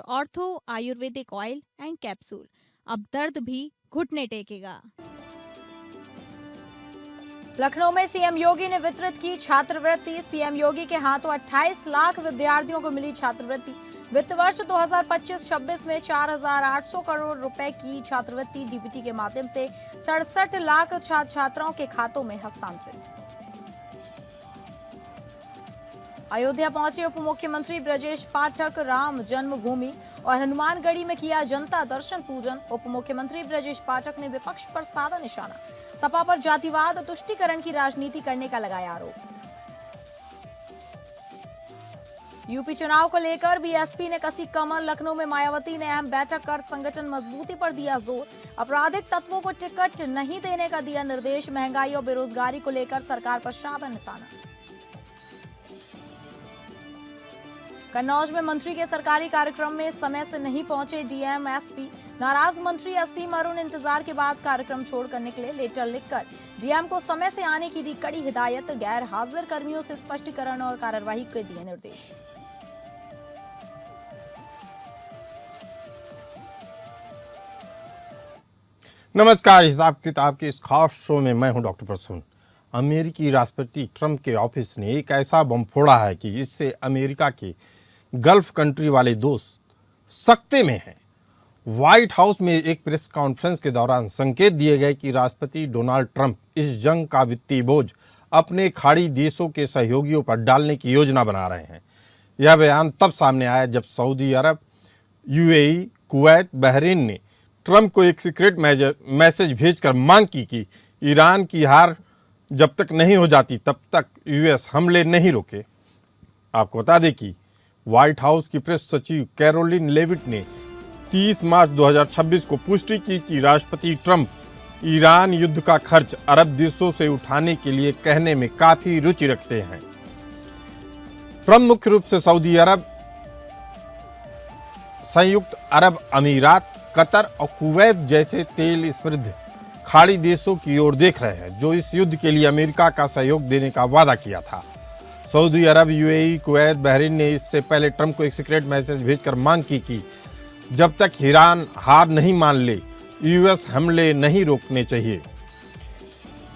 Ortho Ayurvedic oil and capsule. अब दर्द भी घुटने टेकेगा। लखनऊ में सीएम योगी ने वितरित की छात्रवृत्ति। सीएम योगी के हाथों 28 लाख विद्यार्थियों को मिली छात्रवृत्ति। वित्त वर्ष 2025-26 में 4,800 करोड़ रुपए की छात्रवृत्ति डीबीटी के माध्यम से 67 लाख छात्र छात्राओं के खातों में हस्तांतरित। अयोध्या पहुंचे उप मुख्यमंत्री ब्रजेश पाठक। राम जन्मभूमि और हनुमानगढ़ी में किया जनता दर्शन पूजन। उप मुख्यमंत्री ब्रजेश पाठक ने विपक्ष पर साधा निशाना। सपा पर जातिवाद और तुष्टीकरण की राजनीति करने का लगाया आरोप। यूपी चुनाव को लेकर बीएसपी ने कसी कमर। लखनऊ में मायावती ने अहम बैठक कर संगठन मजबूती पर दिया जोर। आपराधिक तत्वों को टिकट नहीं देने का दिया निर्देश। महंगाई और बेरोजगारी को लेकर सरकार पर साधा निशाना। कन्नौज में मंत्री के सरकारी कार्यक्रम में समय से नहीं पहुंचे डीएम एसपी। नाराज मंत्री असीम अरुण इंतजार के बाद कार्यक्रम छोड़कर निकले। लेटर लिखकर डीएम को समय से आने की दी कड़ी हिदायत। गैर हाजिर कर्मियों से स्पष्टीकरण और कार्यवाही के दिए निर्देश। नमस्कार, हिसाब किताब के इस खास शो में मैं हूं डॉक्टर प्रसून। अमेरिकी राष्ट्रपति ट्रंप के ऑफिस ने एक ऐसा बम फोड़ा है कि इससे अमेरिका के गल्फ कंट्री वाले दोस्त सकते में हैं। व्हाइट हाउस में एक प्रेस कॉन्फ्रेंस के दौरान संकेत दिए गए कि राष्ट्रपति डोनाल्ड ट्रंप इस जंग का वित्तीय बोझ अपने खाड़ी देशों के सहयोगियों पर डालने की योजना बना रहे हैं। यह बयान तब सामने आया जब सऊदी अरब, यूएई, कुवैत, बहरीन ने ट्रंप को एक सीक्रेट मैसेज भेजकर मांग की कि ईरान की हार जब तक नहीं हो जाती तब तक यूएस हमले नहीं रोके। आपको बता दें कि व्हाइट हाउस की प्रेस सचिव कैरोलिन लेविट ने 30 मार्च 2026 को पुष्टि की कि राष्ट्रपति ट्रंप ईरान युद्ध का खर्च अरब देशों से उठाने के लिए कहने में काफी रुचि रखते हैं। ट्रंप मुख्य रूप से सऊदी अरब, संयुक्त अरब अमीरात, कतर और कुवैत जैसे तेल समृद्ध खाड़ी देशों की ओर देख रहे हैं जो इस युद्ध के लिए अमेरिका का सहयोग देने का वादा किया था। सऊदी अरब, यूएई, कुवैत, बहरीन ने इससे पहले ट्रंप को एक सीक्रेट मैसेज भेजकर मांग की कि जब तक ईरान हार नहीं मान ले यूएस हमले नहीं रोकने चाहिए।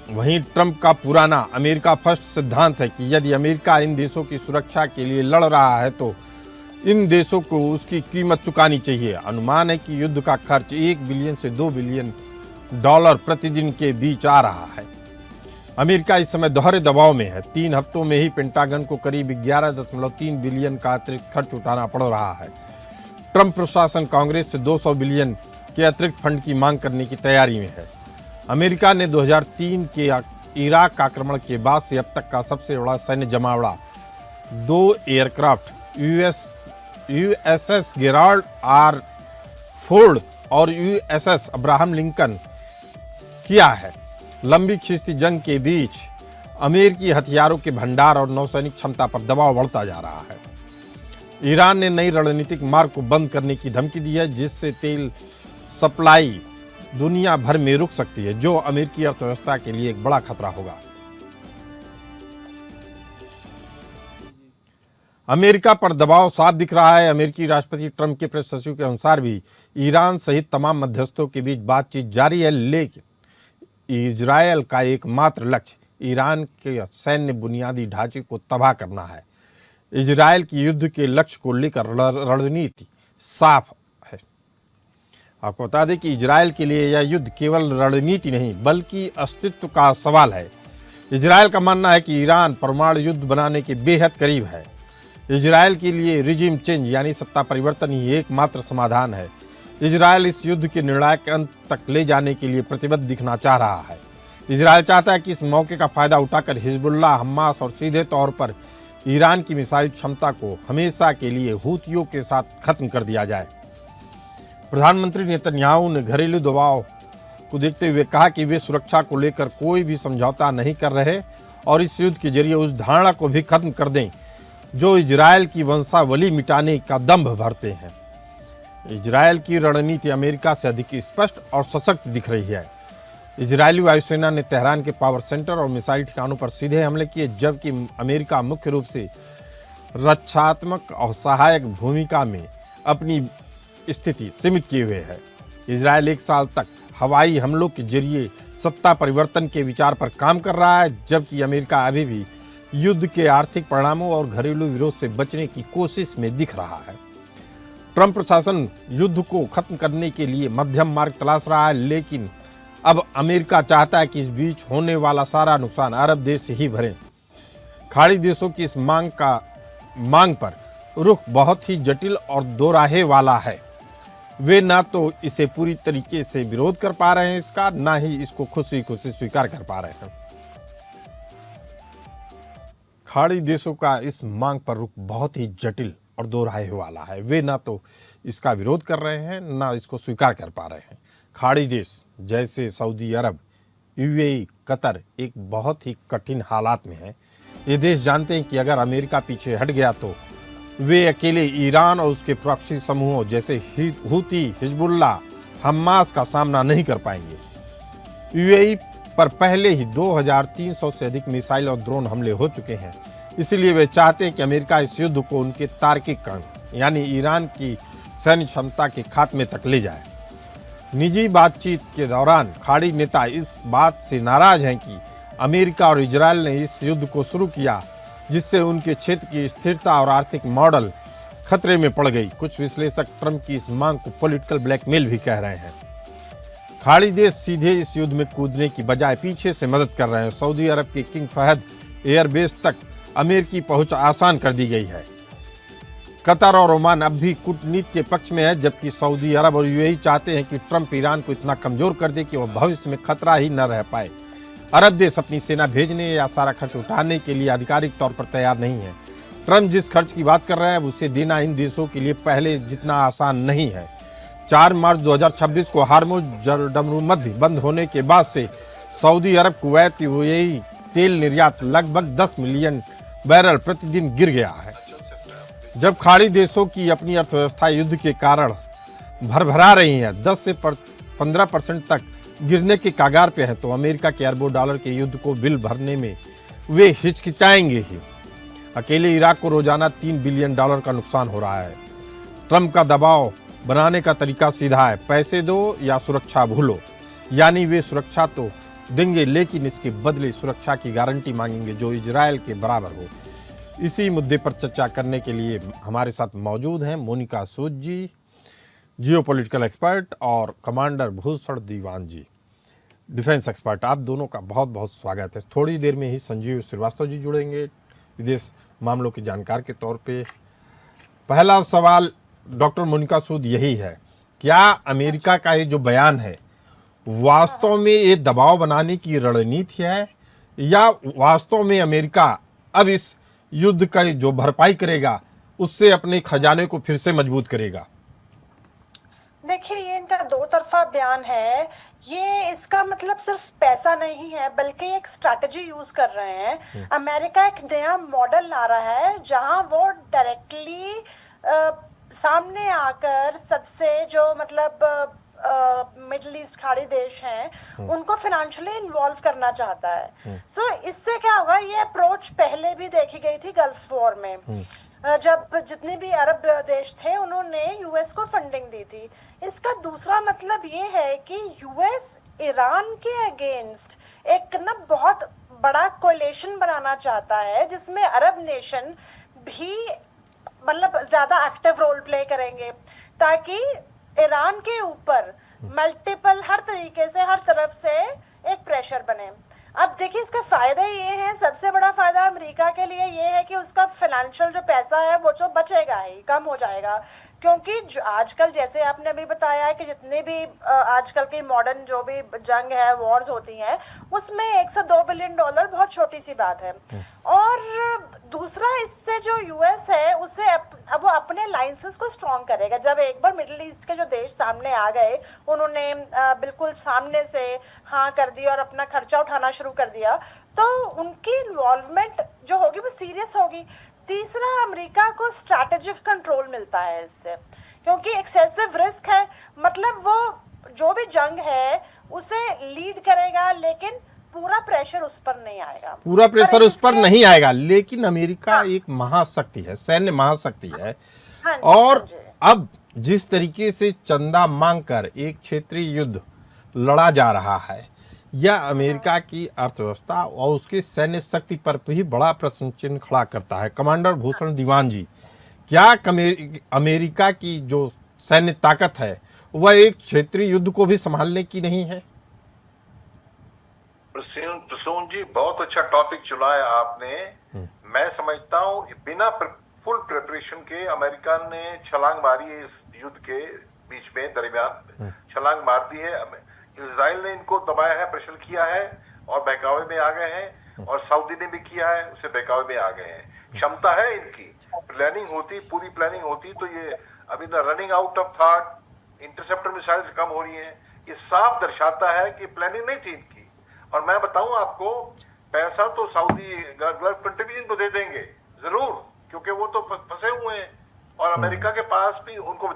वहीं ट्रंप का पुराना अमेरिका फर्स्ट सिद्धांत है कि यदि अमेरिका इन देशों की सुरक्षा के लिए लड़ रहा है तो इन देशों को उसकी कीमत चुकानी चाहिए। अनुमान है कि युद्ध का खर्च 1 बिलियन से 2 बिलियन डॉलर प्रतिदिन के बीच आ रहा है। अमेरिका इस समय दोहरे दबाव में है। 3 हफ्तों में ही पेंटागन को करीब 11.3 बिलियन का अतिरिक्त खर्च उठाना पड़ रहा है। ट्रंप प्रशासन कांग्रेस से 200 बिलियन के अतिरिक्त फंड की मांग करने की तैयारी में है। अमेरिका ने 2003 के इराक आक्रमण के बाद से अब तक का सबसे बड़ा सैन्य जमावड़ा 2 aircraft USS Gerald R Ford और यूएसएस अब्राहम लिंकन किया है। लंबी खिंचती जंग के बीच अमेरिकी हथियारों के भंडार और नौसैनिक क्षमता पर दबाव बढ़ता जा रहा है। ईरान ने नई रणनीतिक मार्ग को बंद करने की धमकी दी है जिससे तेल सप्लाई दुनिया भर में रुक सकती है, जो अमेरिकी अर्थव्यवस्था के लिए एक बड़ा खतरा होगा। अमेरिका पर दबाव साफ दिख रहा है। अमेरिकी राष्ट्रपति ट्रंप के प्रेस सचिव के अनुसार भी ईरान सहित तमाम मध्यस्थों के बीच बातचीत जारी है, लेकिन इजरायल का एकमात्र लक्ष्य ईरान के सैन्य बुनियादी ढांचे को तबाह करना है। इजरायल की युद्ध के लक्ष्य को लेकर रणनीति साफ है। आपको बता दें कि इजरायल के लिए यह युद्ध केवल रणनीति नहीं बल्कि अस्तित्व का सवाल है। इजरायल का मानना है कि ईरान परमाणु युद्ध बनाने के बेहद करीब है। इजरायल के लिए रिजिम चेंज यानी सत्ता परिवर्तन ही एकमात्र समाधान है। इजरायल इस युद्ध के निर्णायक अंत तक ले जाने के लिए प्रतिबद्ध दिखना चाह रहा है। इजरायल चाहता है कि इस मौके का फायदा उठाकर हिजबुल्लाह, हमास और सीधे तौर पर ईरान की मिसाइल क्षमता को हमेशा के लिए हूतियों के साथ खत्म कर दिया जाए। प्रधानमंत्री नेतन्याहू ने घरेलू दबाव को देखते हुए कहा कि वे सुरक्षा को लेकर कोई भी समझौता नहीं कर रहे और इस युद्ध के जरिए उस धारणा को भी खत्म कर दें जो इजरायल की वंशावली मिटाने का दंभ भरते हैं। इजरायल की रणनीति अमेरिका से अधिक स्पष्ट और सशक्त दिख रही है। इजरायली वायुसेना ने तेहरान के पावर सेंटर और मिसाइल ठिकानों पर सीधे हमले किए, जबकि अमेरिका मुख्य रूप से रक्षात्मक और सहायक भूमिका में अपनी स्थिति सीमित किए हुए है। इजरायल 1 साल तक हवाई हमलों के जरिए सत्ता परिवर्तन के विचार पर काम कर रहा है, जबकि अमेरिका अभी भी युद्ध के आर्थिक परिणामों और घरेलू विरोध से बचने की कोशिश में दिख रहा है। ट्रंप प्रशासन युद्ध को खत्म करने के लिए मध्यम मार्ग तलाश रहा है, लेकिन अब अमेरिका चाहता है कि इस बीच होने वाला सारा नुकसान अरब देश ही भरें। खाड़ी देशों की इस मांग पर रुख बहुत ही जटिल और दोराहे वाला है। वे ना तो इसे पूरी तरीके से विरोध कर पा रहे हैं इसका, ना ही इसको खुशी खुशी स्वीकार कर पा रहे हैं। खाड़ी देशों का इस मांग पर रुख बहुत ही जटिल और दोराहे वाला है। वे ना तो इसका विरोध कर रहे हैं, ना इसको स्वीकार कर पा रहे हैं। खाड़ी देश जैसे सऊदी अरब, यूएई, कतर एक बहुत ही कठिन हालात में है। ये देश जानते हैं कि अगर अमेरिका पीछे हट गया तो वे अकेले ईरान और उसके प्रॉक्सी समूहों जैसे हूती, हिजबुल्लाह, हमास का सामना नहीं कर पाएंगे। यूएई पर पहले ही 2300 से अधिक मिसाइल और ड्रोन हमले हो चुके हैं। इसलिए वे चाहते हैं कि अमेरिका इस युद्ध को उनके तार्किक कारण यानी ईरान की सैन्य क्षमता के खात्मे तक ले जाए। निजी बातचीत के दौरान खाड़ी नेता इस बात से नाराज हैं कि अमेरिका और इजरायल ने इस युद्ध को शुरू किया, जिससे उनके क्षेत्र की स्थिरता और आर्थिक मॉडल खतरे में पड़ गई। कुछ विश्लेषक ट्रंप की इस मांग को पॉलिटिकल ब्लैकमेल भी कह रहे हैं। खाड़ी देश सीधे इस युद्ध में कूदने की बजाय पीछे से मदद कर रहे हैं। सऊदी अरब के किंग फहद एयरबेस तक अमेरिकी पहुंच आसान कर दी गई है। कतर और ओमान अब भी कूटनीति के पक्ष में है, जबकि सऊदी अरब और यूएई चाहते हैं कि ट्रंप ईरान को इतना कमजोर कर दे कि वह भविष्य में खतरा ही न रह पाए। अरब देश अपनी सेना भेजने या सारा खर्च उठाने के लिए आधिकारिक तौर पर तैयार नहीं है। ट्रंप जिस खर्च की बात कर रहे हैं उसे देना इन देशों के लिए पहले जितना आसान नहीं है। 4 मार्च 2026 को हार्मुज जलसंधि बंद होने के बाद से सऊदी अरब, कुवैत, यूएई तेल निर्यात लगभग 10 मिलियन बैरल प्रतिदिन गिर गया है। जब खाड़ी देशों की अपनी अर्थव्यवस्था युद्ध के कारण भरभरा रही है, 10 से 15% तक गिरने के कागार पे है, तो अमेरिका के अरबों डॉलर के युद्ध को बिल भरने में वे हिचकिचाएंगे ही। अकेले इराक को रोजाना $3 बिलियन का नुकसान हो रहा है। ट्रंप का दबाव बनाने का तरीका सीधा है, पैसे दो या सुरक्षा भूलो। यानी वे सुरक्षा तो देंगे, लेकिन इसके बदले सुरक्षा की गारंटी मांगेंगे जो इजरायल के बराबर हो। इसी मुद्दे पर चर्चा करने के लिए हमारे साथ मौजूद हैं मोनिका सूद जी, जियोपॉलिटिकल एक्सपर्ट, और कमांडर भूषण दीवान जी, डिफेंस एक्सपर्ट। आप दोनों का बहुत बहुत स्वागत है। थोड़ी देर में ही संजीव श्रीवास्तव जी जुड़ेंगे विदेश मामलों के जानकार के तौर पे। पहला सवाल डॉक्टर मोनिका सूद यही है, क्या अमेरिका का ये जो बयान है वास्तव में ये दबाव बनाने की रणनीति है, या वास्तव में अमेरिका अब इस युद्ध का जो भरपाई करेगा उससे अपने खजाने को फिर से मजबूत करेगा? देखिए, ये इनका दो तरफा बयान है। ये इसका मतलब सिर्फ पैसा नहीं है, बल्कि एक स्ट्रैटेजी यूज कर रहे हैं। अमेरिका एक नया मॉडल ला रहा है जहां वो डायरेक्टली सामने आकर सबसे जो मतलब मिडिल ईस्ट खाड़ी देश हैं उनको फाइनेंशियली इन्वॉल्व करना चाहता है। सो इससे क्या होगा, ये अप्रोच पहले भी देखी गई थी गल्फ वॉर में, जब जितने भी अरब देश थे उन्होंने यूएस को फंडिंग दी थी। इसका दूसरा मतलब ये है कि यूएस ईरान के अगेंस्ट एक ना बहुत बड़ा कोलिशन बनाना चाहता है, जिसमें अरब नेशन भी मतलब ज्यादा एक्टिव रोल प्ले करेंगे, ताकि ईरान के ऊपर मल्टीपल हर तरीके से हर तरफ से एक प्रेशर बने। अब देखिए, इसका फायदा ये है, सबसे बड़ा फायदा अमेरिका के लिए ये है कि उसका फाइनेंशियल जो पैसा है वो जो बचेगा ही, कम हो जाएगा। क्योंकि आजकल जैसे आपने अभी बताया है कि जितने भी आजकल की मॉडर्न जो भी जंग है, वॉर्स होती हैं, उसमें 1 से 2 बिलियन डॉलर बहुत छोटी सी बात है। और दूसरा, इससे जो यूएस है उसे अब वो अपने लाइंसेस को स्ट्रॉन्ग करेगा। जब एक बार मिडिल ईस्ट के जो देश सामने आ गए, उन्होंने बिल्कुल सामने से हाँ कर दिया और अपना खर्चा उठाना शुरू कर दिया, तो उनकी इन्वॉल्वमेंट जो होगी वो सीरियस होगी। तीसरा, अमेरिका को स्ट्रैटेजिक कंट्रोल मिलता है इससे, क्योंकि एक्सेसिव रिस्क है, मतलब वो जो भी जंग है उसे लीड करेगा, लेकिन पूरा प्रेशर उस पर नहीं आएगा। पूरा प्रेशर उस पर नहीं आएगा, लेकिन अमेरिका एक महाशक्ति है, सैन्य महाशक्ति है। और अब जिस तरीके से चंदा मांगकर एक क्षेत्रीय युद्ध लड़ा जा रहा है, यह अमेरिका की अर्थव्यवस्था और उसकी सैन्य शक्ति पर भी बड़ा प्रश्न चिन्ह खड़ा करता है। कमांडर भूषण दीवान जी, क्या अमेरिका की जो सैन्य ताकत है वह एक क्षेत्रीय युद्ध को भी संभालने की नहीं है? प्रसून जी, बहुत अच्छा टॉपिक चुना है आपने। मैं समझता हूँ बिना फुल प्रिपरेशन के अमेरिका ने छलांग मारी है इस युद्ध के बीच में, दरमियान छलांग मार दी है। इजराइल ने इनको दबाया है, प्रेशर किया है और बहकावे में आ गए हैं, और सऊदी ने भी किया है, उसे बहकावे में आ गए हैं। क्षमता है इनकी, प्लानिंग होती, पूरी प्लानिंग होती तो ये अभी ना running out of thought, interceptor missile कम हो रही है, ये साफ दर्शाता है कि प्लानिंग नहीं थी इनकी। और मैं बताऊं आपको, पैसा तो सऊदी गल्फ कंट्री भी इनको दे देंगे जरूर, क्योंकि वो तो फंसे हुए हैं, और अमेरिका के पास भी उनको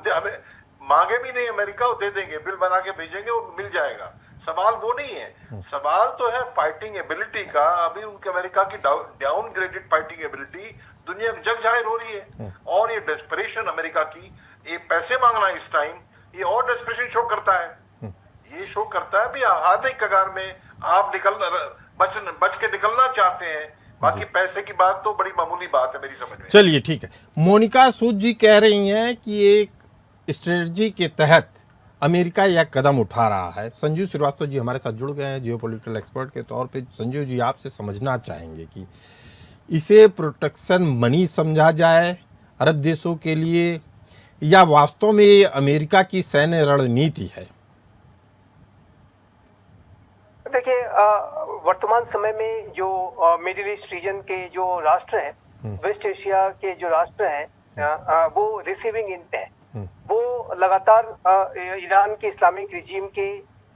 मांगे भी नहीं, अमेरिका वो दे देंगे, बिल बना के भेजेंगे और मिल जाएगा। सवाल वो नहीं है, सवाल तो है फाइटिंग एबिलिटी का। अभी उनके अमेरिका की डाउनग्रेडेड फाइटिंग एबिलिटी दुनिया में जग जाहिर हो रही है, और ये डेस्परेशन अमेरिका की, ये पैसे मांगना इस टाइम, ये और डेस्परेशन शो करता है। ये शो करता है भी हारने की कगार में आप बच के निकलना चाहते हैं। बाकी पैसे की बात तो बड़ी मामूली बात है मेरी समझ में। चलिए ठीक है। मोनिका सूद जी कह रही हैं कि एक स्ट्रेटजी के तहत अमेरिका यह कदम उठा रहा है। संजीव श्रीवास्तव जी हमारे साथ जुड़ गए हैं जियोपॉलिटिकल एक्सपर्ट के तौर पे। संजीव जी, आपसे समझना चाहेंगे कि इसे प्रोटेक्शन मनी समझा जाए अरब देशों के लिए, या वास्तव में ये अमेरिका की सैन्य रणनीति है? देखिए, वर्तमान समय में जो मिडिल ईस्ट रीजन के जो राष्ट्र हैं, वेस्ट एशिया के जो राष्ट्र हैं, वो रिसीविंग एंड है। वो लगातार ईरान के इस्लामिक रिजीम के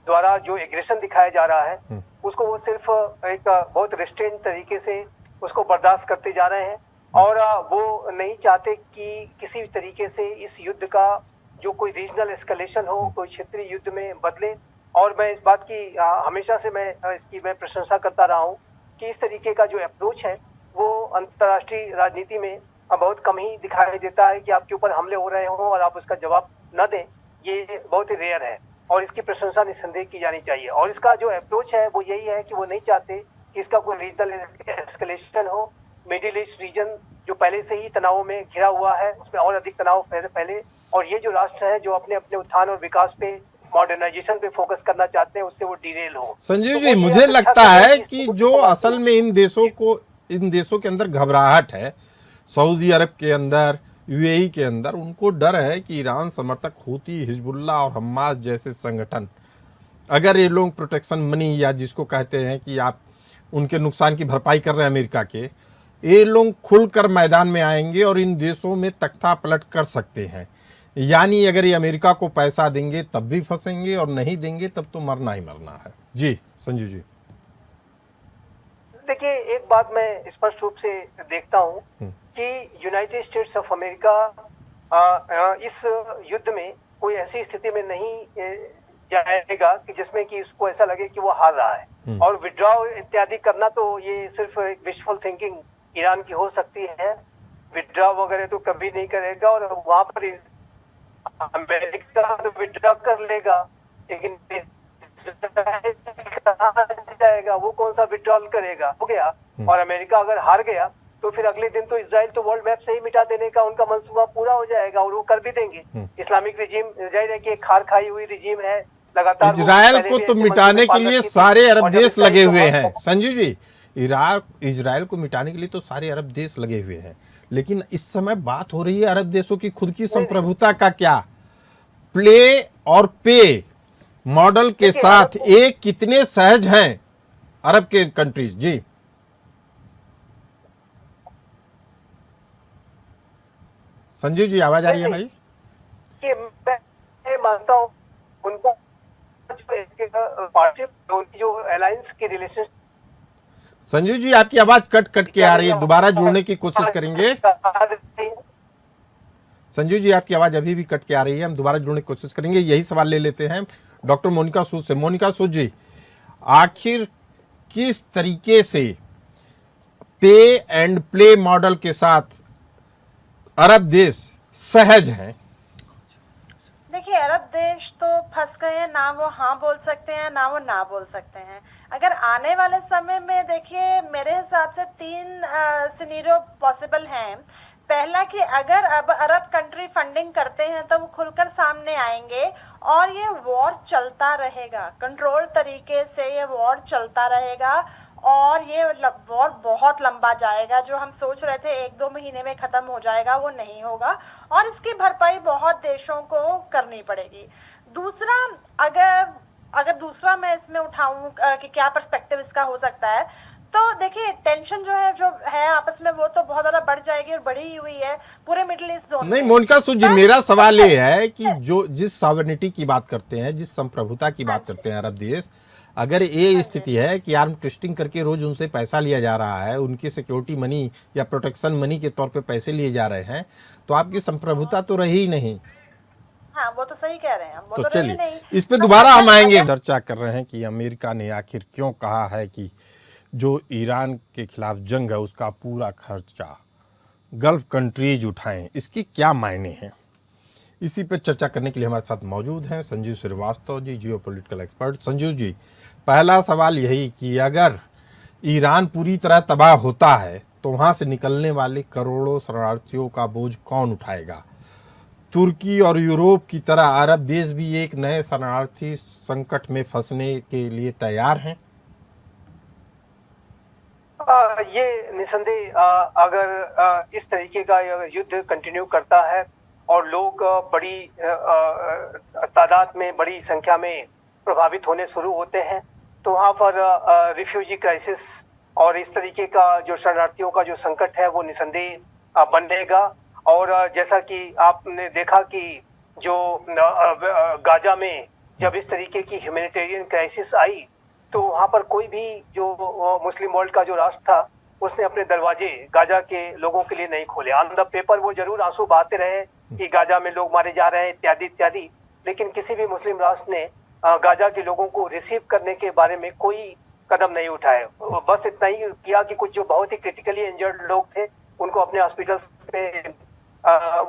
द्वारा जो एग्रेशन दिखाया जा रहा है, उसको वो सिर्फ एक बहुत रेस्ट्रेन तरीके से उसको बर्दाश्त करते जा रहे हैं, और वो नहीं चाहते कि किसी भी तरीके से इस युद्ध का जो कोई रीजनल एस्केलेशन हो, कोई क्षेत्रीय युद्ध में बदले। और मैं इस बात की हमेशा से इसकी मैं प्रशंसा करता रहा हूँ कि इस तरीके का जो अप्रोच है वो अंतर्राष्ट्रीय राजनीति में बहुत कम ही दिखाई देता है कि आपके ऊपर हमले हो रहे हों और आप उसका जवाब न दें। ये बहुत ही रेयर है और इसकी प्रशंसा निस्संदेह की जानी चाहिए। और इसका जो अप्रोच है वो यही है कि वो नहीं चाहते कि इसका कोई रीजनल एस्केलेशन हो। मिडिल ईस्ट रीजन जो पहले से ही तनाव में घिरा हुआ है, उसमें और अधिक तनाव फैले, और ये जो राष्ट्र है जो अपने अपने उत्थान और विकास पे, मॉडर्नाइजेशन पे फोकस करना चाहते हैं, उससे वो डिरेल हो। संजीव जी, मुझे लगता है कि जो असल में इन देशों के अंदर घबराहट है, सऊदी अरब के अंदर, यूएई के अंदर, उनको डर है कि ईरान समर्थक हूती, हिजबुल्लाह और हमास जैसे संगठन, अगर ये लोग प्रोटेक्शन मनी या जिसको कहते हैं कि आप उनके नुकसान की भरपाई कर रहे हैं अमेरिका के, ये लोग खुलकर मैदान में आएंगे और इन देशों में तख्ता पलट कर सकते हैं। यानी अगर ये अमेरिका को पैसा देंगे तब भी फंसेंगे, और नहीं देंगे तब तो मरना ही मरना है। जी संजीव जी। देखिए, एक बात मैं स्पष्ट रूप से देखता हूँ कि यूनाइटेड स्टेट्स ऑफ अमेरिका इस युद्ध में कोई ऐसी स्थिति में नहीं जाएगा कि जिसमें कि उसको ऐसा लगे कि वो हार रहा है। और विड्रॉ इत्यादि करना तो ये सिर्फ एक विशफुल थिंकिंग ईरान की हो सकती है। विड्रॉ वगैरह तो कभी नहीं करेगा, और वहां पर अमेरिका तो विड्रॉ कर लेगा, लेकिन जाएगा वो कौन सा विड्रॉल करेगा? हो गया। और अमेरिका अगर हार गया तो फिर अगले दिन तो इजराइल तो वर्ल्ड मैप से ही मिटा देने का उनका मंसूबा पूरा हो जाएगा, और वो कर भी देंगे। इस्लामिक रिजीम जाहिर है कि एक खार खाई हुई रिजीम है, लगातार इजराइल को तो मिटाने के लिए सारे अरब देश लगे हुए हैं। संजीव जी, इजराइल को मिटाने के लिए तो सारे अरब देश लगे हुए हैं, लेकिन इस समय बात हो रही है अरब देशों की खुद की संप्रभुता का। क्या प्ले और पे मॉडल के साथ एक कितने सहज हैं अरब के कंट्रीज? जी संजीव जी, आवाज आ रही है हमारी? मैं मानता हूँ उनको जो अलायंस के रिलेशन। संजीव जी, आपकी आवाज कट कट के आ रही है, दोबारा जुड़ने की कोशिश करेंगे। संजीव जी, आपकी आवाज अभी भी कट के आ रही है, हम दोबारा जुड़ने की कोशिश करेंगे। यही सवाल ले लेते हैं डॉक्टर मोनिका सूद से। मोनिका सूद जी, आखिर किस तरीके से पे एंड प्ले मॉडल के साथ अरब देश सहज हैं? देखिए अरब देश तो फंस गए हैं, ना वो हाँ बोल सकते हैं ना वो ना बोल सकते हैं। अगर आने वाले समय में देखिए मेरे हिसाब से 3 सिनेरियो पॉसिबल हैं। पहला कि अगर अब अरब कंट्री फंडिंग करते हैं तो वो खुलकर सामने आएंगे और ये वॉर चलता रहेगा, कंट्रोल तरीके से ये वॉर चलता रहेगा और ये वॉर बहुत लंबा जाएगा। जो हम सोच रहे थे 1-2 महीने में खत्म हो जाएगा वो नहीं होगा और इसकी भरपाई बहुत देशों को करनी पड़ेगी। दूसरा, अगर दूसरा मैं इसमें उठाऊं कि क्या पर्सपेक्टिव इसका हो सकता है, तो देखिए टेंशन जो है आपस में वो तो बहुत ज्यादा बढ़ जाएगी और बढ़ी हुई है पूरे मिडिल ईस्ट जोन नहीं में। मोनिका सूद जी, मेरा सवाल ये है कि जो जिस सॉवरेनिटी की बात करते हैं, जिस संप्रभुता की बात करते हैं अरब देश, अगर ये स्थिति है कि आर्म ट्विस्टिंग करके रोज उनसे पैसा लिया जा रहा है, उनकी सिक्योरिटी मनी या प्रोटेक्शन मनी के तौर पे पैसे लिए जा रहे हैं, तो आपकी संप्रभुता तो रही ही नहीं। हाँ वो तो सही कह रहे हैं, वो तो तो रही चलिए नहीं। इस पे दोबारा हम आएंगे। चर्चा कर रहे हैं कि अमेरिका ने आखिर क्यों कहा है कि जो ईरान के खिलाफ जंग है उसका पूरा खर्चा गल्फ कंट्रीज उठाएं, इसके क्या मायने हैं। इसी पे चर्चा करने के लिए हमारे साथ मौजूद हैं संजीव श्रीवास्तव जी, जियोपॉलिटिकल एक्सपर्ट। संजीव जी, पहला सवाल यही कि अगर ईरान पूरी तरह तबाह होता है तो वहाँ से निकलने वाले करोड़ों शरणार्थियों का बोझ कौन उठाएगा। तुर्की और यूरोप की तरह अरब देश भी एक नए शरणार्थी संकट में फंसने के लिए तैयार हैं। ये निसंदेह अगर इस तरीके का युद्ध कंटिन्यू करता है और लोग बड़ी तादाद में, बड़ी संख्या में प्रभावित होने शुरू होते हैं, तो वहाँ पर रिफ्यूजी क्राइसिस और इस तरीके का जो शरणार्थियों का जो संकट है वो निसंदेह बनेगा। और जैसा कि आपने देखा कि जो गाजा में जब इस तरीके की ह्यूमैनिटेरियन क्राइसिस आई तो वहाँ पर कोई भी जो मुस्लिम वर्ल्ड का जो राष्ट्र था उसने अपने दरवाजे गाजा के लोगों के लिए नहीं खोले। ऑन द पेपर वो जरूर आंसू बहाते रहे कि गाजा में लोग मारे जा रहे हैं इत्यादि इत्यादि, लेकिन किसी भी मुस्लिम राष्ट्र ने गाजा के लोगों को रिसीव करने के बारे में कोई कदम नहीं उठाए। बस इतना ही किया कि कुछ जो बहुत ही क्रिटिकली इंजर्ड लोग थे उनको अपने हॉस्पिटल्स पे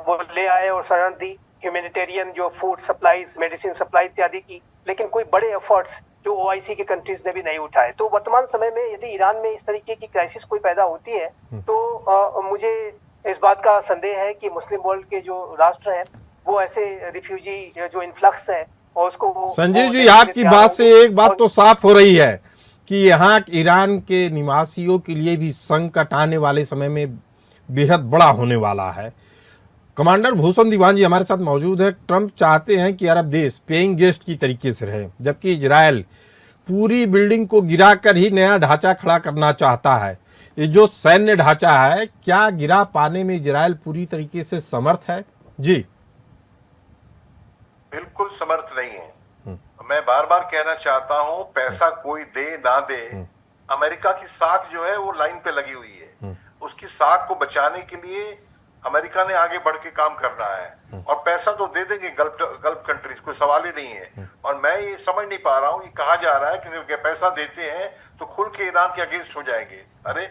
वो ले आए और शरण दी, ह्यूमैनिटेरियन जो फूड सप्लाईज, मेडिसिन सप्लाई इत्यादि की, लेकिन कोई बड़े एफर्ट्स जो ओआईसी के कंट्रीज ने भी नहीं उठाए। तो वर्तमान समय में यदि ईरान में इस तरीके की क्राइसिस कोई पैदा होती है तो मुझे इस बात का संदेह है कि मुस्लिम वर्ल्ड के जो राष्ट्र हैं वो ऐसे रिफ्यूजी जो इन्फ्लक्स है और उसको संजीव जी, आपकी बात से एक बात तो साफ हो रही है कि यहाँ ईरान के निवासियों के लिए भी संकट आने वाले समय में बेहद बड़ा होने वाला है। कमांडर भूषण दीवान जी हमारे साथ मौजूद है। ट्रंप चाहते हैं कि अरब देश पेइंग गेस्ट की तरीके से रहे, जबकि इजराइल पूरी बिल्डिंग को गिराकर ही नया ढांचा खड़ा करना चाहता है। ये जो सैन्य ढांचा है, क्या गिरा पाने में इजराइल पूरी तरीके से समर्थ है? जी बिल्कुल समर्थ नहीं है। मैं बार बार कहना चाहता हूं, पैसा कोई दे ना दे, अमेरिका की साख जो है वो लाइन पे लगी हुई है। उसकी साख को बचाने के लिए अमेरिका ने आगे बढ़ के काम करना है और पैसा तो दे देंगे गल्फ कंट्रीज, कोई सवाल ही नहीं है। और मैं ये समझ नहीं पा रहा हूँ, ये कहा जा रहा है कि पैसा देते हैं तो खुल के ईरान के अगेंस्ट हो जाएंगे। अरे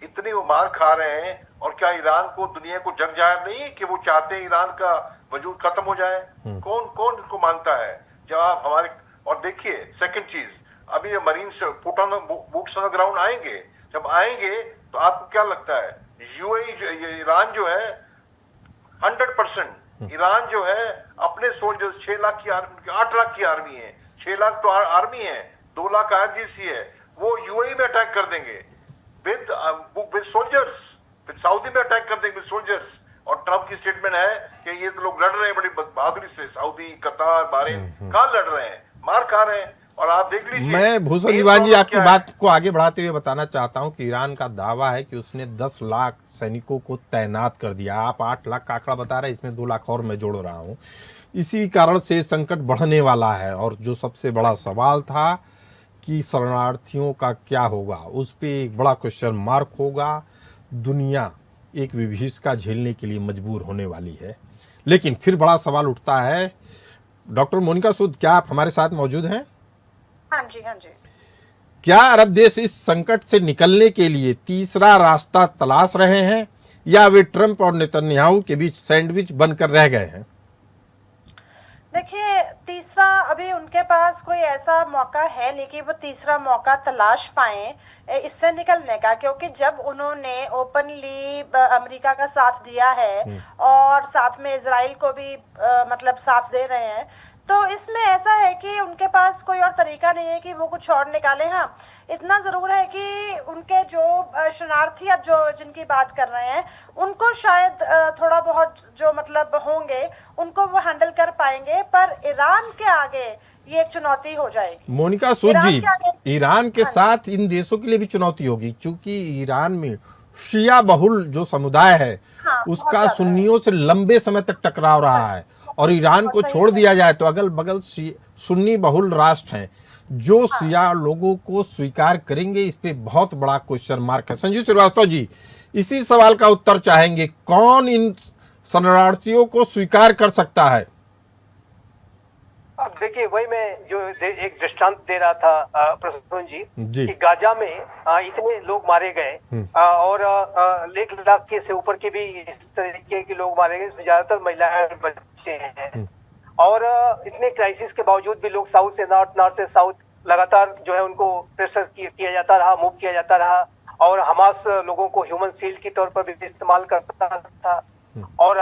इतनी वो मार खा रहे हैं और क्या ईरान को, दुनिया को जग जाहिर नहीं है कि वो चाहते हैं ईरान का वजूद खत्म हो जाए? कौन कौन इसको मानता है? जब आप हमारे, और देखिए सेकंड चीज, अभी ये marines foot on boots on the ground आएंगे, जब आएंगे तो आपको क्या लगता है यूएई, ईरान जो है 100% ईरान जो है अपने सोल्जर्स 6 लाख की आर्मी, 8 लाख की आर्मी है, 6 लाख तो आर्मी है, 2 लाख आईआरजीसी है, वो यूएई में अटैक कर देंगे विद सोल्जर्स, फिर सऊदी में अटैक कर देंगे विद सोल्जर्स। और ट्रंप की स्टेटमेंट है कि ये तो लोग लड़ रहे हैं बड़ी बहादुरी से, सऊदी, कतार, बहरीन कहाँ लड़ रहे हैं, मार खा रहे हैं। और आप देख लीजिए, मैं भूषण दीवान जी आपकी बात को आगे बढ़ाते हुए बताना चाहता हूं कि ईरान का दावा है कि उसने 10 लाख सैनिकों को तैनात कर दिया। आप 8 लाख का आंकड़ा बता रहे हैं, इसमें 2 लाख और मैं जोड़ रहा हूं। इसी कारण से संकट बढ़ने वाला है। और जो सबसे बड़ा सवाल था कि शरणार्थियों का क्या होगा, उस पर एक बड़ा क्वेश्चन मार्क होगा। दुनिया एक विभीषिका झेलने के लिए मजबूर होने वाली है। लेकिन फिर बड़ा सवाल उठता है, डॉक्टर मोनिका सूद क्या आप हमारे साथ मौजूद हैं? हाँ जी, हाँ जी। क्या अरब देश इस संकट से निकलने के लिए तीसरा रास्ता तलाश रहे हैं या वे ट्रंप और नेतन्याहू के बीच सैंडविच बनकर रह गए हैं? देखिए, तीसरा अभी उनके पास कोई ऐसा मौका है नहीं कि वो तीसरा मौका तलाश पाएं इससे निकलने का, क्योंकि जब उन्होंने ओपनली अमेरिका का साथ दिया है और साथ में इजराइल को भी मतलब साथ दे रहे हैं, तो इसमें ऐसा है कि उनके पास कोई और तरीका नहीं है कि वो कुछ और निकाले। हाँ, इतना जरूर है कि उनके जो शरणार्थी अब जो जिनकी बात कर रहे हैं उनको शायद थोड़ा बहुत जो मतलब होंगे उनको वो हैंडल कर पाएंगे, पर ईरान के आगे ये एक चुनौती हो जाएगी। मोनिका सूद जी, ईरान के हाँ साथ इन देशों के लिए भी चुनौती होगी, क्योंकि ईरान में शिया बहुल जो समुदाय है हाँ, बहुत उसका ज्यादा है। सुन्नियों से लंबे समय तक टकराव रहा है, और ईरान को सही छोड़ है। दिया जाए तो अगल बगल सुन्नी बहुल राष्ट्र हैं जो शिया लोगों को स्वीकार करेंगे। इस पे बहुत बड़ा क्वेश्चन मार्क है। संजीव श्रीवास्तव जी, इसी सवाल का उत्तर चाहेंगे, कौन इन शरणार्थियों को स्वीकार कर सकता है? अब देखिए, वही मैं जो एक दृष्टांत दे रहा था प्रसून जी, जी। कि गाजा में इतने लोग मारे गए और 1 लाख के से ऊपर के भी इस तरीके के लोग मारे गए, इसमें ज्यादातर महिलाएं और बच्चे हैं। और इतने क्राइसिस के बावजूद भी लोग साउथ से नॉर्थ, नॉर्थ से साउथ लगातार जो है उनको प्रेशर किया जाता रहा, मूव किया जाता रहा, और हमास लोगों को ह्यूमन शील्ड के तौर पर भी इस्तेमाल करता था। और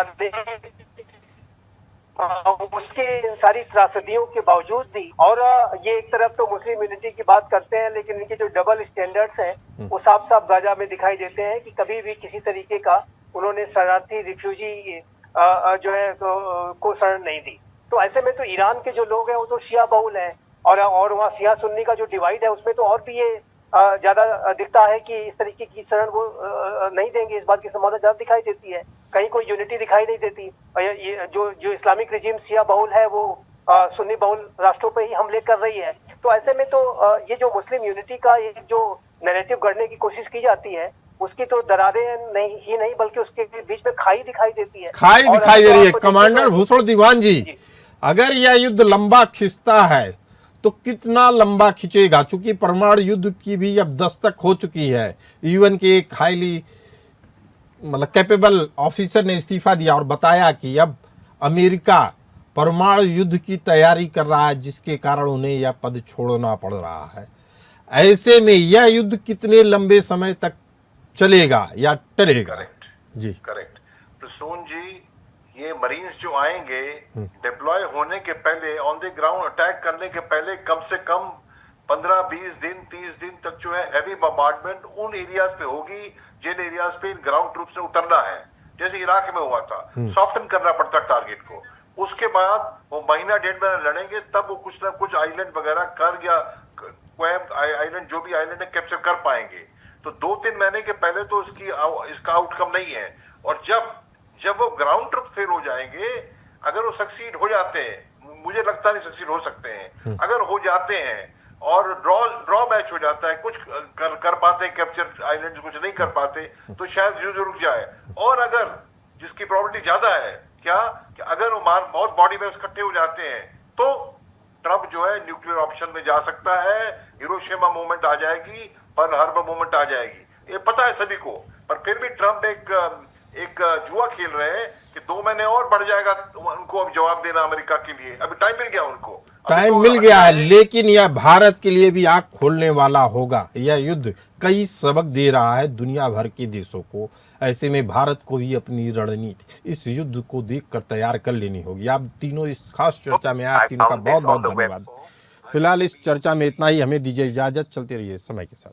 उसके सारी त्रासदियों के बावजूद भी, और ये एक तरफ तो मुस्लिम यूनिटी की बात करते हैं, लेकिन इनके जो डबल स्टैंडर्ड्स हैं वो साफ साफ गाजा में दिखाई देते हैं कि कभी भी किसी तरीके का उन्होंने शरणार्थी रिफ्यूजी जो है को शरण नहीं दी। तो ऐसे में तो ईरान के जो लोग हैं वो तो शिया बहुल हैं, और वहाँ शिया सुन्नी का जो डिवाइड है उसमें तो और भी ये ज्यादा दिखता है कि इस तरीके की शरण वो नहीं देंगे। इस बात की संभावना ज्यादा दिखाई देती है, कहीं कोई यूनिटी दिखाई नहीं देती। और ये जो इस्लामिक रिजीम शिया बहुल है वो सुन्नी बहुल राष्ट्रों पे ही हमले कर रही है। तो ऐसे में तो ये जो मुस्लिम यूनिटी का ये जो नैरेटिव गढ़ने की कोशिश की जाती है उसकी तो दरारें नहीं बल्कि उसके बीच में खाई दिखाई देती है। खाई दिखाई दे रही है। तो कमांडर भूषण दीवान जी, अगर यह युद्ध लंबा खिंचता है तो कितना लंबा खिंचेगा? चूंकि परमाणु युद्ध की भी अब दस्तक हो चुकी है। यूएन के एक हाईली मतलब कैपेबल ऑफिसर ने इस्तीफा दिया और बताया कि अब अमेरिका परमाणु युद्ध की तैयारी कर रहा है, जिसके कारण उन्हें यह पद छोड़ना पड़ रहा है। ऐसे में यह युद्ध कितने लंबे समय तक चलेगा या टलेगा? करेक्ट जी करेक्ट। प्रसून जी, ये मरीन्स जो आएंगे डिप्लॉय होने के पहले, ऑन द ग्राउंड अटैक करने के पहले कम से कम 15-20 दिन 30 दिन तक जो है हैवी बम्बार्डमेंट उन एरियाज पे होगी जिन एरियाज पे ग्राउंड ट्रूप्स ने उतरना है। जैसे इराक में हुआ था, सॉफ्टन करना पड़ता टारगेट को। उसके बाद वो महीना 1.5 महीना लड़ेंगे, तब वो कुछ ना कुछ आइलैंड वगैरह कर या आइलैंड जो भी आइलैंड है कैप्चर कर पाएंगे। तो 2-3 महीने के पहले तो इसका आउटकम नहीं है। और जब वो ग्राउंड ट्रूप फेल हो जाएंगे, अगर वो सक्सीड हो जाते हैं, मुझे लगता नहीं सक्सीड हो सकते हैं, अगर हो जाते हैं और ड्रॉ मैच हो जाता है, कुछ कर पाते हैं कैप्चर आइलैंड, कुछ नहीं कर पाते, तो शायद युद्ध रुक जाए। और अगर जिसकी प्रोबेबिलिटी ज्यादा है क्या कि अगर वो बहुत बॉडी में इकट्ठे हो जाते हैं तो ट्रम्प जो है न्यूक्लियर ऑप्शन में जा सकता है, हिरोशिमा मूवमेंट आ जाएगी, पर्ल हार्बर मूवमेंट आ जाएगी। ये पता है सभी को, पर फिर भी ट्रम्प एक जुआ खेल रहे हैं कि 2 महीने और बढ़ जाएगा उनको अब जवाब देना अमेरिका के लिए। अभी टाइम मिल गया उनको, टाइम मिल गया है, लेकिन यह भारत के लिए भी आंख खोलने वाला होगा। यह युद्ध कई सबक दे रहा है दुनिया भर के देशों को। ऐसे में भारत को भी अपनी रणनीति इस युद्ध को देखकर तैयार कर लेनी होगी। आप तीनों इस खास चर्चा में आप तीनों का बहुत बहुत धन्यवाद। फिलहाल इस चर्चा में इतना ही, हमें दीजिए इजाजत। चलते रहिए समय के साथ।